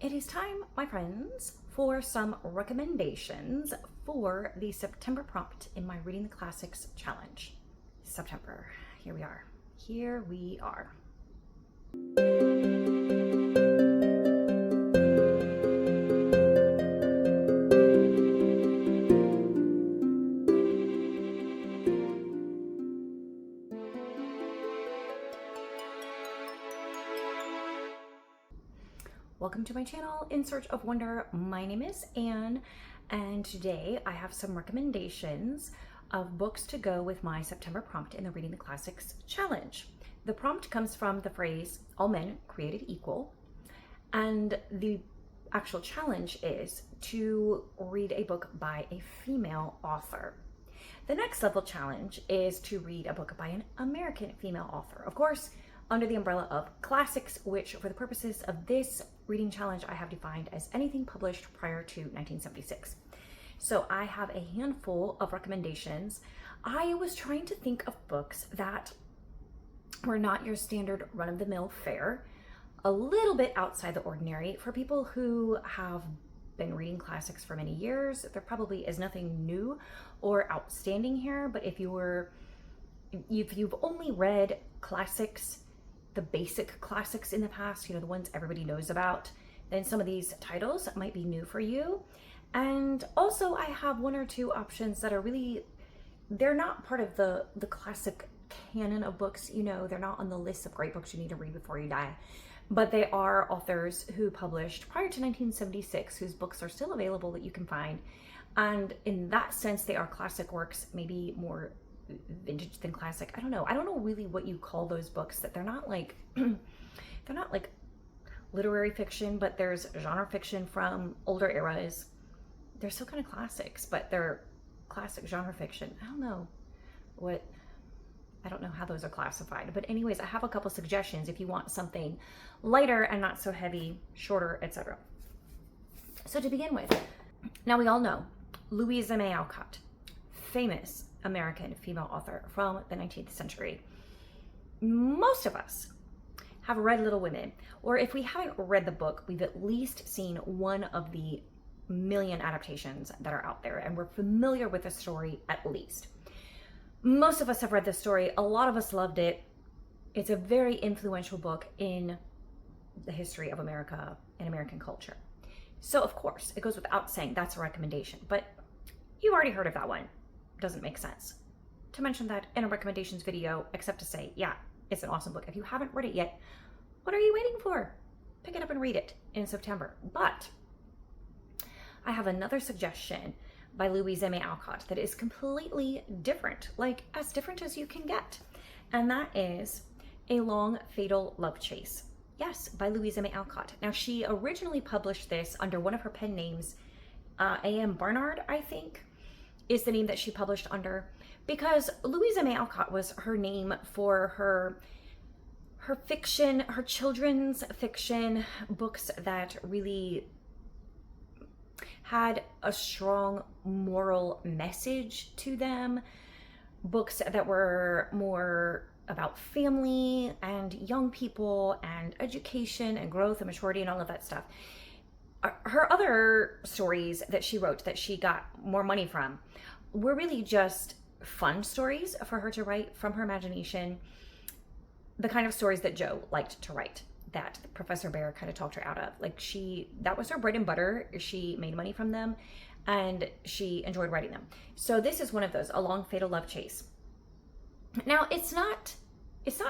It is time, my friends, for some recommendations for the September prompt in my Reading the Classics challenge. September, here we are. Here we are. Welcome to my channel, In Search of Wonder. My name is Anne, and today I have some recommendations of books to go with my September prompt in the Reading the Classics challenge. The prompt comes from the phrase, all men created equal, and the actual challenge is to read a book by a female author. The next level challenge is to read a book by an American female author. Of course, under the umbrella of classics, which for the purposes of this reading challenge, I have defined as anything published prior to 1976. So I have a handful of recommendations. I was trying to think of books that were not your standard run-of-the-mill fare, a little bit outside the ordinary. For people who have been reading classics for many years, there probably is nothing new or outstanding here, but if you've only read classics, the basic classics in the past, the ones everybody knows about, then some of these titles might be new for you. And also I have one or two options that are really, they're not part of the classic canon of books, they're not on the list of great books you need to read before you die, but they are authors who published prior to 1976, whose books are still available that you can find. And in that sense, they are classic works, maybe more vintage than classic. I don't know really what you call those books, that they're not like they're not like literary fiction, but there's genre fiction from older eras. They're still kind of classics, but they're classic genre fiction. I don't know how those are classified, but anyways, I have a couple suggestions if you want something lighter and not so heavy, shorter, etc. So to begin with, now we all know Louisa May Alcott, famous American female author from the 19th century. Most of us have read Little Women, or if we haven't read the book, we've at least seen one of the million adaptations that are out there, and we're familiar with the story at least. Most of us have read the story. A lot of us loved it. It's a very influential book in the history of America and American culture. So of course, it goes without saying that's a recommendation, but you've already heard of that one. Doesn't make sense to mention that in a recommendations video, except to say, yeah, it's an awesome book. If you haven't read it yet, what are you waiting for? Pick it up and read it in September. But I have another suggestion by Louisa May Alcott that is completely different, like as different as you can get. And that is A Long Fatal Love Chase. Yes, by Louisa May Alcott. Now, she originally published this under one of her pen names, A.M. Barnard, I think, is the name that she published under, because Louisa May Alcott was her name for her fiction, her children's fiction books that really had a strong moral message to them, books that were more about family and young people and education and growth and maturity and all of that stuff. Her other stories that she wrote that she got more money from were really just fun stories for her to write from her imagination, the kind of stories that Jo liked to write, that Professor Bear kind of talked her out of. Like that was her bread and butter. She made money from them and she enjoyed writing them. So this is one of those, A Long Fatal Love Chase. Now, it's not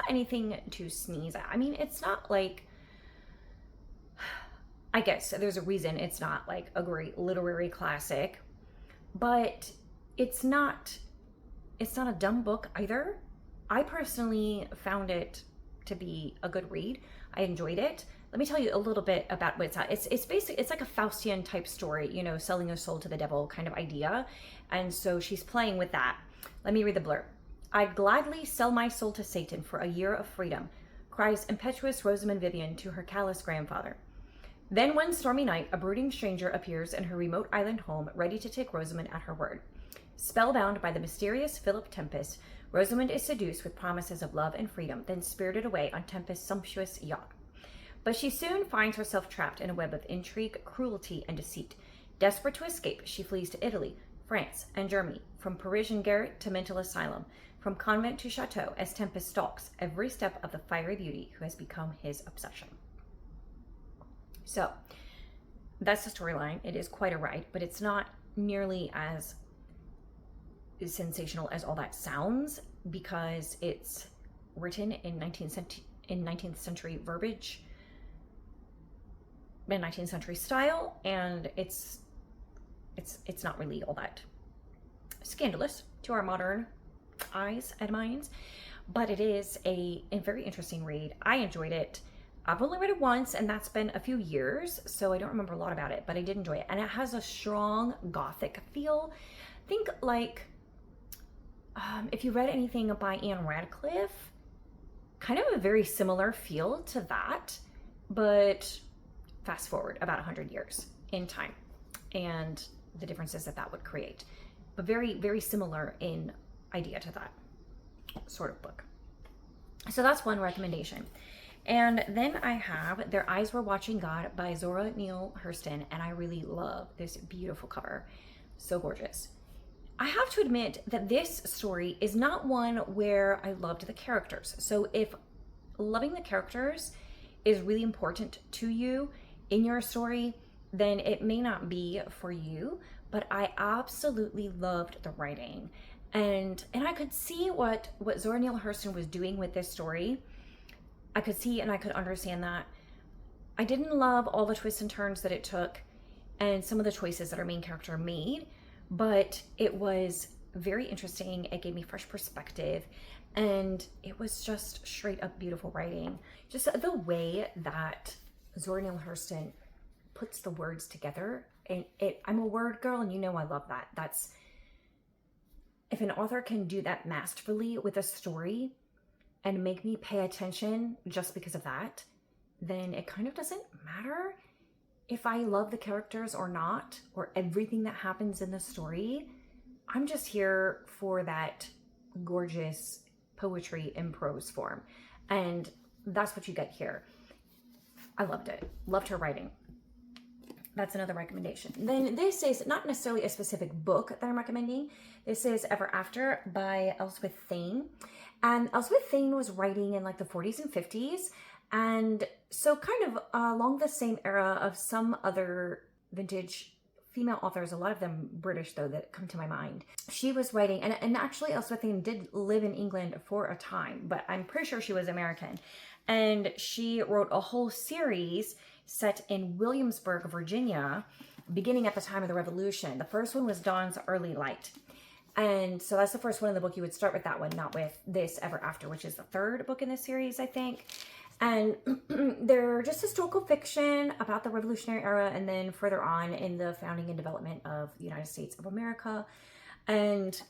anything to sneeze at. I mean, it's not like, I guess there's a reason it's not like a great literary classic, but it's not a dumb book either. I personally found it to be a good read. I enjoyed it. Let me tell you a little bit about what it's at. It's basically, it's like a Faustian type story, selling a soul to the devil kind of idea. And so she's playing with that. Let me read the blurb. I'd gladly sell my soul to Satan for a year of freedom, cries impetuous Rosamund Vivian to her callous grandfather. Then one stormy night, a brooding stranger appears in her remote island home, ready to take Rosamund at her word. Spellbound by the mysterious Philip Tempest, Rosamund is seduced with promises of love and freedom, then spirited away on Tempest's sumptuous yacht. But she soon finds herself trapped in a web of intrigue, cruelty, and deceit. Desperate to escape, she flees to Italy, France, and Germany, from Parisian garret to mental asylum, from convent to chateau, as Tempest stalks every step of the fiery beauty who has become his obsession. So, that's the storyline. It is quite a ride, but it's not nearly as sensational as all that sounds, because it's written in 19th century verbiage, in 19th century style, and it's not really all that scandalous to our modern eyes and minds, but it is a very interesting read. I enjoyed it. I've only read it once, and that's been a few years, so I don't remember a lot about it, but I did enjoy it. And it has a strong gothic feel. Think like if you read anything by Anne Radcliffe, kind of a very similar feel to that, but fast forward about 100 years in time and the differences that would create. But very, very similar in idea to that sort of book. So that's one recommendation. And then I have Their Eyes Were Watching God by Zora Neale Hurston, and I really love this beautiful cover. So gorgeous. I have to admit that this story is not one where I loved the characters. So if loving the characters is really important to you in your story, then it may not be for you, but I absolutely loved the writing. And I could see what Zora Neale Hurston was doing with this story. I could see and I could understand that. I didn't love all the twists and turns that it took and some of the choices that our main character made, but it was very interesting. It gave me fresh perspective, and it was just straight up beautiful writing. Just the way that Zora Neale Hurston puts the words together, and I'm a word girl, and you know I love that. That's, if an author can do that masterfully with a story and make me pay attention just because of that, then it kind of doesn't matter if I love the characters or not, or everything that happens in the story. I'm just here for that gorgeous poetry in prose form. And that's what you get here. I loved it. Loved her writing. That's another recommendation. Then this is not necessarily a specific book that I'm recommending. This is Ever After by Elswyth Thane. And Elswyth Thane was writing in like the 40s and 50s. And so kind of along the same era of some other vintage female authors, a lot of them British though, that come to my mind. She was writing, and actually Elswyth Thane did live in England for a time, but I'm pretty sure she was American. And she wrote a whole series set in Williamsburg, Virginia, beginning at the time of the Revolution. The first one was Dawn's Early Light. And so that's the first one in the book. You would start with that one, not with this Ever After, which is the third book in this series, I think. And they're just historical fiction about the Revolutionary era, and then further on in the founding and development of the United States of America. And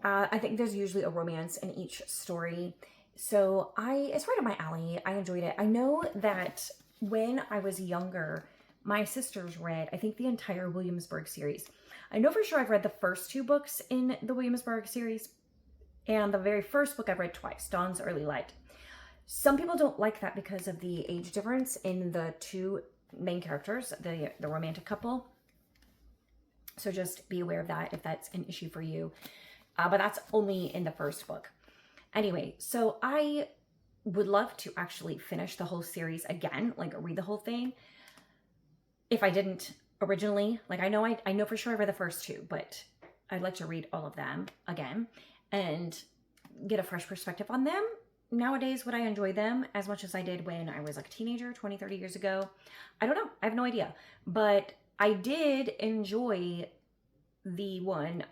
I think there's usually a romance in each story. So it's right up my alley. I enjoyed it. I know that when I was younger, my sisters read, I think, the entire Williamsburg series. I know for sure I've read the first two books in the Williamsburg series, and the very first book I've read twice, Dawn's Early Light. Some people don't like that because of the age difference in the two main characters, the romantic couple. So just be aware of that if that's an issue for you. But that's only in the first book. Anyway, so I would love to actually finish the whole series again, like read the whole thing. If I didn't originally, like I know for sure I read the first two, but I'd like to read all of them again and get a fresh perspective on them. Nowadays, would I enjoy them as much as I did when I was like a teenager 20, 30 years ago? I don't know. I have no idea. But I did enjoy the one,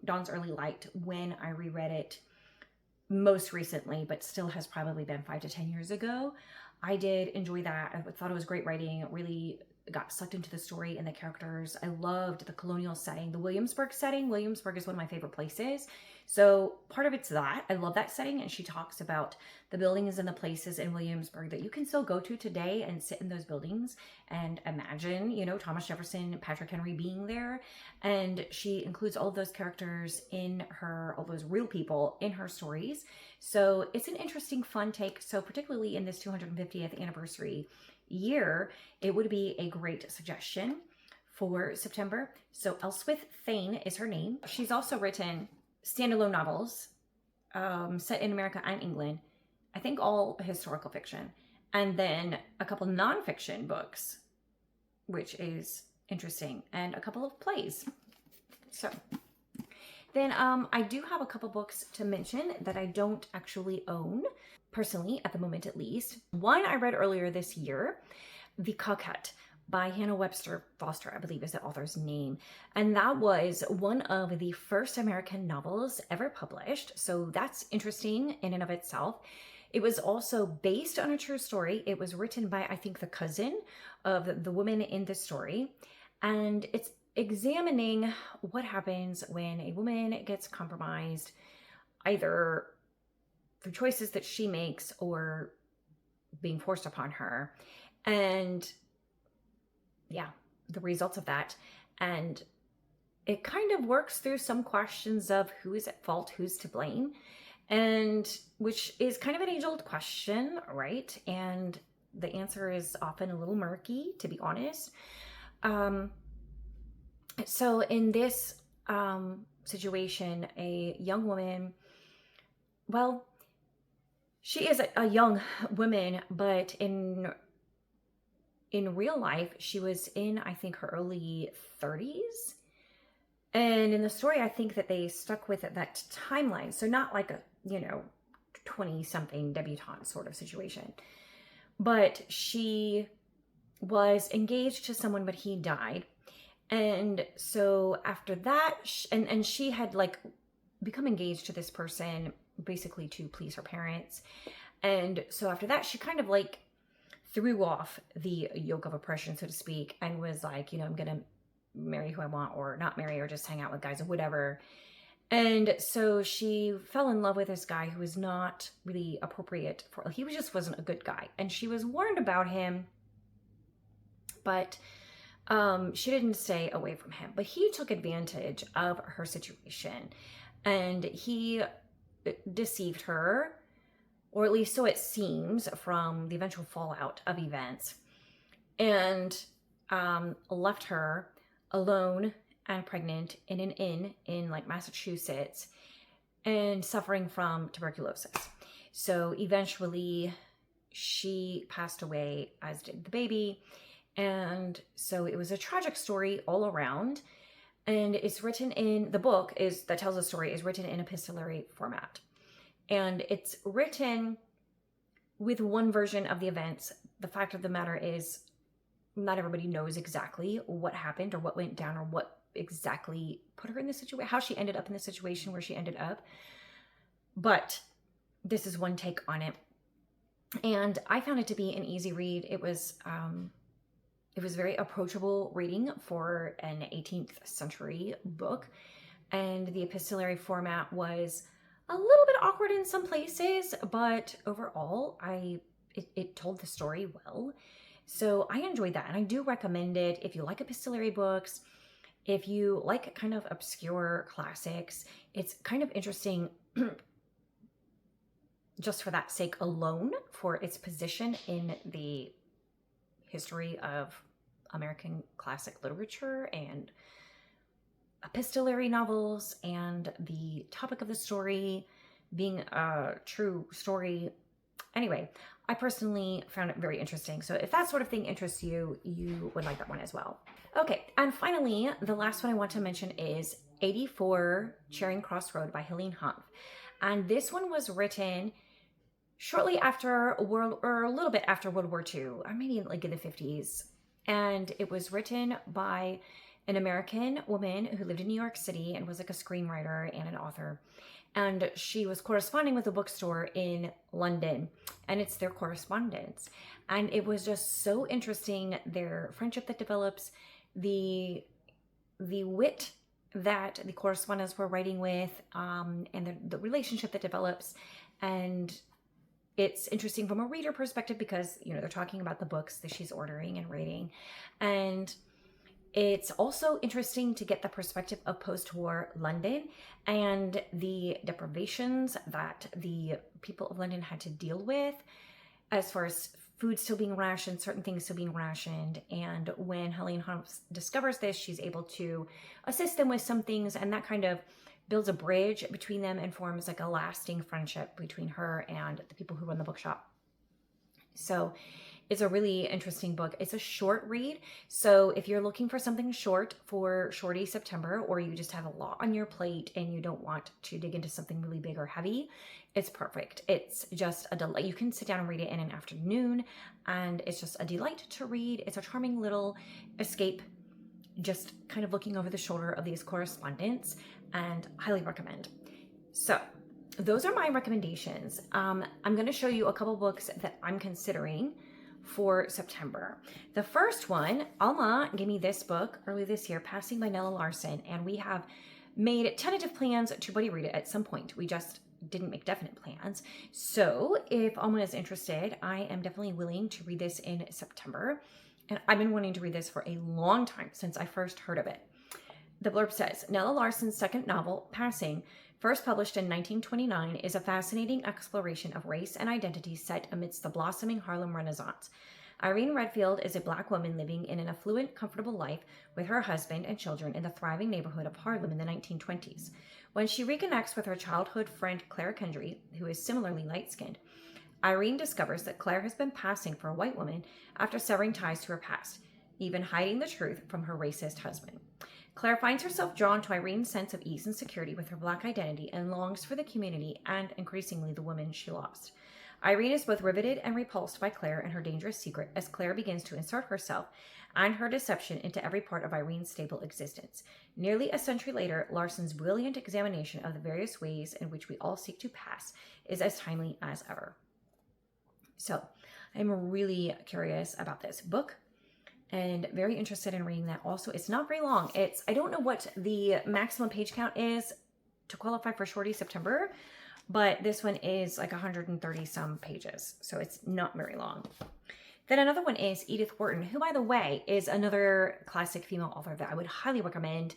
Dawn's Early Light, when I reread it most recently, but still has probably been 5 to 10 years ago. I did enjoy that. I thought it was great writing. It really got sucked into the story and the characters. I loved the colonial setting, the Williamsburg setting. Williamsburg is one of my favorite places. So part of it's that. I love that setting. And she talks about the buildings and the places in Williamsburg that you can still go to today and sit in those buildings and imagine, you know, Thomas Jefferson, Patrick Henry being there. And she includes all of those characters in her, all those real people in her stories. So it's an interesting, fun take. So particularly in this 250th anniversary year, it would be a great suggestion for September. So Elswyth Thane is her name. She's also written standalone novels set in America and England. I think all historical fiction. And then a couple nonfiction books, which is interesting, and a couple of plays. So then I do have a couple books to mention that I don't actually own, personally, at the moment at least. One I read earlier this year, The Coquette by Webster, I believe is the author's name. And that was one of the first American novels ever published. So that's interesting in and of itself. It was also based on a true story. It was written by, I think, the cousin of the woman in the story. And it's examining what happens when a woman gets compromised, either through choices that she makes or being forced upon her. And yeah, the results of that. And it kind of works through some questions of who is at fault, who's to blame, and which is kind of an age-old question, right? And the answer is often a little murky, to be honest. So in this situation, a young woman, well, she is a young woman, but in real life, she was in, I think, her early 30s. And in the story, I think that they stuck with that timeline. So not like a, 20-something debutante sort of situation. But she was engaged to someone, but he died. And so after that, and she had like become engaged to this person basically to please her parents. And so after that, she kind of like threw off the yoke of oppression, so to speak, and was like, I'm going to marry who I want, or not marry, or just hang out with guys or whatever. And so she fell in love with this guy who was not really appropriate for, he just wasn't a good guy. And she was warned about him, but she didn't stay away from him. But he took advantage of her situation, and he deceived her, or at least so it seems from the eventual fallout of events, and left her alone and pregnant in an inn in like Massachusetts and suffering from tuberculosis. So eventually she passed away, as did the baby. And so it was a tragic story all around. And it's written in, the book that tells the story is written in epistolary format. And it's written with one version of the events. The fact of the matter is, not everybody knows exactly what happened or what went down or what exactly put her in this situation, how she ended up in the situation where she ended up. But this is one take on it. And I found it to be an easy read. It was very approachable reading for an 18th century book. And the epistolary format was a little bit awkward in some places, but overall, it told the story well. So I enjoyed that, and I do recommend it if you like epistolary books, if you like kind of obscure classics. It's kind of interesting just for that sake alone, for its position in the history of American classic literature and epistolary novels, and the topic of the story being a true story. Anyway, I personally found it very interesting. So if that sort of thing interests you, you would like that one as well. Okay, and finally, the last one I want to mention is 84 Charing Cross Road by Helene Hanff. And this one was written shortly after a little bit after World War II, or maybe like in the 50s. And it was written by an American woman who lived in New York City and was like a screenwriter and an author. And she was corresponding with a bookstore in London, and it's their correspondence. And it was just so interesting, their friendship that develops, the wit that the correspondents were writing with, and the relationship that develops. And it's interesting from a reader perspective because, they're talking about the books that she's ordering and reading. And it's also interesting to get the perspective of post-war London and the deprivations that the people of London had to deal with as far as food still being rationed, certain things still being rationed. And when Helene Hanff discovers this, she's able to assist them with some things, and that kind of builds a bridge between them and forms like a lasting friendship between her and the people who run the bookshop. So it's a really interesting book. It's a short read. So if you're looking for something short for Shorty September, or you just have a lot on your plate and you don't want to dig into something really big or heavy, it's perfect. It's just a delight. You can sit down and read it in an afternoon, and it's just a delight to read. It's a charming little escape, just kind of looking over the shoulder of these correspondents, and highly recommend. So those are my recommendations. I'm going to show you a couple books that I'm considering for September. The first one, Alma gave me this book early this year, Passing by Nella Larsen, and we have made tentative plans to buddy read it at some point. We just didn't make definite plans. So if Alma is interested, I am definitely willing to read this in September. And I've been wanting to read this for a long time, since I first heard of it. The blurb says, Nella Larsen's second novel, Passing, first published in 1929, is a fascinating exploration of race and identity set amidst the blossoming Harlem Renaissance. Irene Redfield is a Black woman living in an affluent, comfortable life with her husband and children in the thriving neighborhood of Harlem in the 1920s. When she reconnects with her childhood friend Claire Kendry, who is similarly light-skinned, Irene discovers that Claire has been passing for a white woman after severing ties to her past, even hiding the truth from her racist husband. Claire finds herself drawn to Irene's sense of ease and security with her Black identity, and longs for the community and, increasingly, the woman she lost. Irene is both riveted and repulsed by Claire and her dangerous secret, as Claire begins to insert herself and her deception into every part of Irene's stable existence. Nearly a century later, Larsen's brilliant examination of the various ways in which we all seek to pass is as timely as ever. So, I'm really curious about this book and very interested in reading that. Also, it's not very long. I don't know what the maximum page count is to qualify for Shorty September, but this one is like 130 some pages, so it's not very long. Then another one is Edith Wharton, who, by the way, is another classic female author that I would highly recommend.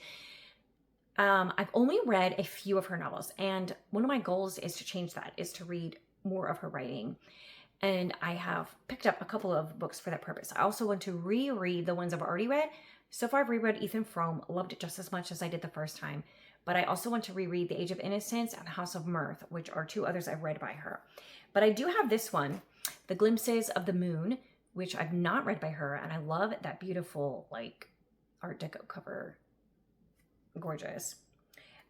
I've only read a few of her novels, and one of my goals is to change that, is to read more of her writing. And I have picked up a couple of books for that purpose. I also want to reread the ones I've already read. So far, I've reread Ethan Frome, loved it just as much as I did the first time. But I also want to reread The Age of Innocence and House of Mirth, which are two others I've read by her. But I do have this one, The Glimpses of the Moon, which I've not read by her. And I love that beautiful, like, Art Deco cover. Gorgeous.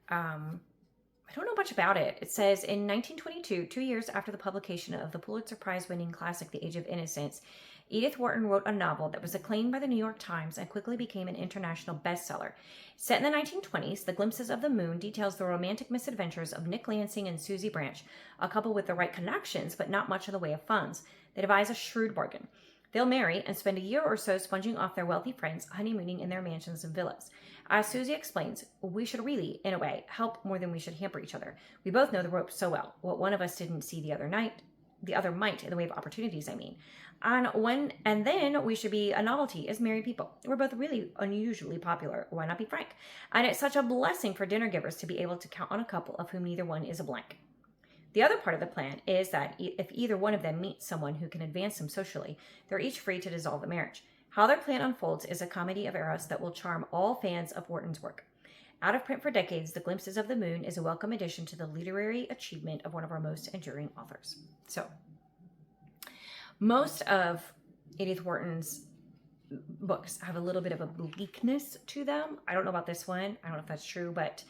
I don't know much about it. It says, in 1922, 2 years after the publication of the Pulitzer Prize-winning classic The Age of Innocence, Edith Wharton wrote a novel that was acclaimed by the New York Times and quickly became an international bestseller. Set in the 1920s, The Glimpses of the Moon details the romantic misadventures of Nick Lansing and Susie Branch, a couple with the right connections but not much in the way of funds. They devise a shrewd bargain. They'll marry and spend a year or so sponging off their wealthy friends, honeymooning in their mansions and villas. As Susie explains, we should really, in a way, help more than we should hamper each other. We both know the ropes so well. What one of us didn't see the other might, in the way of opportunities, I mean. And then we should be a novelty as married people. We're both really unusually popular. Why not be frank? And it's such a blessing for dinner givers to be able to count on a couple of whom neither one is a blank. The other part of the plan is that if either one of them meets someone who can advance them socially, they're each free to dissolve the marriage. How their plan unfolds is a comedy of errors that will charm all fans of Wharton's work. Out of print for decades, The Glimpses of the Moon is a welcome addition to the literary achievement of one of our most enduring authors. So, most of Edith Wharton's books have a little bit of a bleakness to them. I don't know about this one. I don't know if that's true, but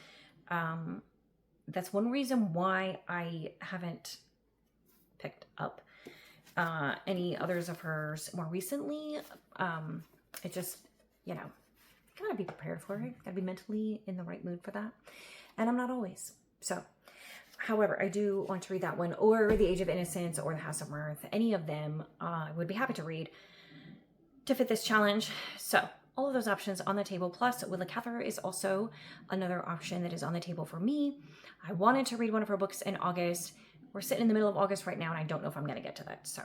that's one reason why I haven't picked up any others of hers more recently. It just, you gotta be prepared for it. Gotta be mentally in the right mood for that. And I'm not always. So, however, I do want to read that one, or The Age of Innocence, or The House of Mirth. Any of them I would be happy to read to fit this challenge. So, all of those options on the table. Plus, Willa Cather is also another option that is on the table for me. I wanted to read one of her books in August. We're sitting in the middle of August right now, and I don't know if I'm going to get to that. So,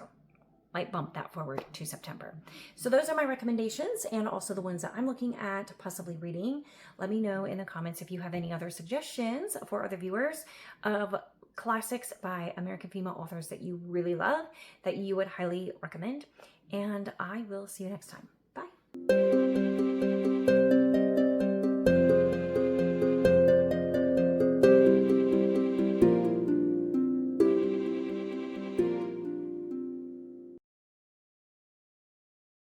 might bump that forward to September. So those are my recommendations, and also the ones that I'm looking at possibly reading. Let me know in the comments if you have any other suggestions for other viewers of classics by American female authors that you really love, that you would highly recommend. And I will see you next time. Bye.